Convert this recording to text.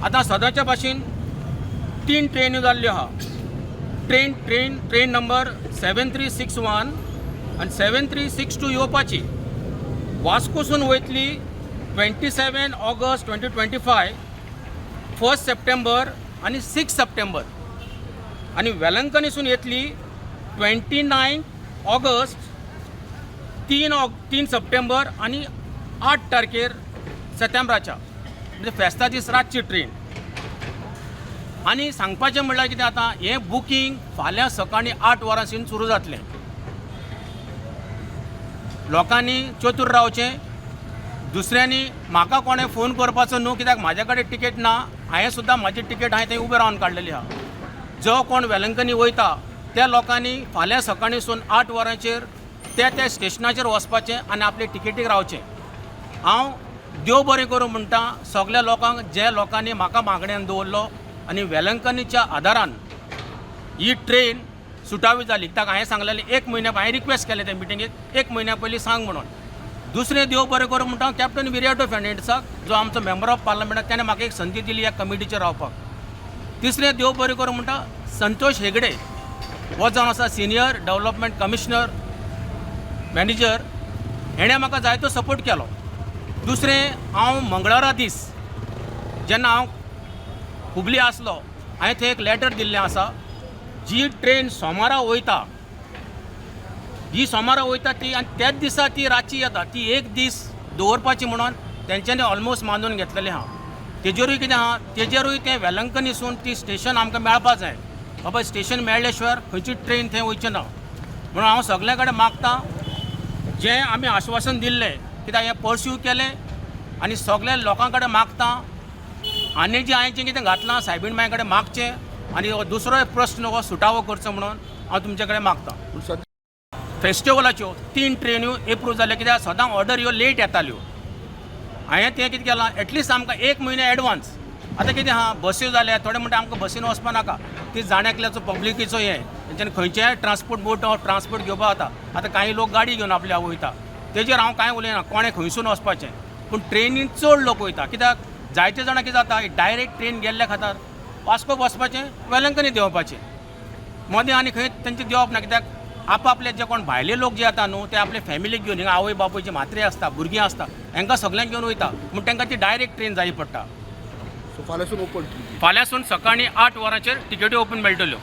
आता सदांच्या भाशेन 3 ट्रेन्यो जाल्ल्यो आहा. ट्रेन नंबर 7361 आनी 7362 येवपाची. वास्कोसून वयतली 27 ऑगस्ट 2025, 1 सप्टेंबर आनी 6 सप्टेंबर. आनी वेलंकनीसून येतली 29 ऑगस्ट, 3 सप्टेंबर आनी 8 तारखेर सप्टेंबराच्या, म्हणजे फेस्ता दीस रातची ट्रेन. आनी सांगपाचें म्हणल्यार कितें आतां हें बुकींग फाल्यां सकाळीं 8 वरांसून सुरू जातलें. लोकांनी चतूर रावचें. दुसऱ्यांनी म्हाका कोणें फोन करपाचो न्हू, कित्याक म्हाजे कडेन टिकेट ना. हांवें सुद्दां म्हाजी टिकेट हांवें थंय उबें रावन काडलेली आहा. जो कोण वेलंकनी वयता त्या लोकांनी फाल्यां सकाळींसून 8 वरांचेर त्या स्टेशनाचेर वचपाचें आनी आपले टिकेटीक रावचें. हांव देव बरें करूं म्हणटा सगळ्या लोकांक, जे लोकांनी म्हाका मागण्यांत दवरलो आनी वेलंकनीच्या आदारान ही ट्रेन सुटावी जाली. कित्याक हांवें सांगलेलें 1 म्हयन्या हांवें रिक्वेस्ट केलें त्या मिटिंगेक 1 म्हयन्या पयलीं सांग म्हणून. दुसरें देव बरें करूं म्हणटा कॅप्टन विरियाटो फेर्नांडीसाक, जो आमचो मेंबर ऑफ पार्लमेंटाक, ताणें म्हाका एक संदी दिली ह्या कमिटीचेर रावपाक. तिसरें देव बरें करूं म्हणटा संतोष हेगडे, हो जावन आसा सिनियर डेव्हलपमेंट कमिशनर मॅनेजर. हेणें म्हाका जायतो सपोर्ट केलो. दुसरें, हांव मंगळारा दीस जेन्ना हांव हुबली आसलो, हांवें थंय एक लॅटर दिल्लें आसा. जी ट्रेन सोमारा वयता, ही सोमारा वयता ती, आनी त्याच दिसा ती रातची येता, ती एक दीस दवरपाची म्हणून तेंच्यांनी ऑलमोस्ट बांदून घेतलेलें आहा. तेजेरूय कितें आहा, तेजेरूय तें वेलंकनीसून ती स्टेशन आमकां मेळपा जाय. बाबा स्टेशन मेळ्ळे शिवाय खंयची ट्रेन थंय वयचें ना. म्हणून हांव सगळ्या कडेन मागतां, जें आमी आश्वासन दिल्लें, कित्याक हें पर्स्यू केलें, आनी सगळ्या लोकां कडेन मागतां. आनी जें हांवें जें कितें घातलां सायबीण मांय कडेन मागचें, आनी दुसरोय प्रस्न हो सुटावो करचो म्हणून हांव तुमचे कडेन मागतां. फेस्टिवलाच्यो 3 ट्रेन्यो एप्रूव जाल्यो, कित्याक सदां ऑर्डर ह्यो लेट येताल्यो. हांवें तें कितें केलां, एटलिस्ट आमकां 1 म्हयनो एडवान्स. आतां कितें आहा, बसी जाल्या, थोडे म्हणटा आमकां बसीन वचपा नाका, ती जाण्याकल्याचो पब्लिकेचो हें, तेंच्यानी खंयचेय ट्रान्सपोर्ट बोट ट्रान्सपोर्ट घेवपा जाता. आतां काही लोक गाडी घेवन आपल्या वयता, तेजेर हांव कांय उलयना, कोणें खंयसून वचपाचें. पूण ट्रेनीन चड लोक वयता, कित्याक जायते जाणां कितें जाता, डायरेक्ट ट्रेन गेल्ल्या खातीर वास्को वचपाचें, वेलंकनी देंवपाचें. मदें आनी खंय तेंचें देंवप ना, कित्याक आपआपले जे कोण भायले लोक जे येता न्हू, ते आपले फॅमिलीक घेवन, हिंगा आवय बापूयचे म्हात्रे आसता, भुरगीं आसता, हांकां सगळ्यांक घेवन वयता. म्हूण तांकां ती डायरेक्ट ट्रेन जाय पडटा. फाल्यांसून ओपन. फाल्यांसून सकाळीं 8 वरांचेर टिकेटी ओपन मेळटल्यो.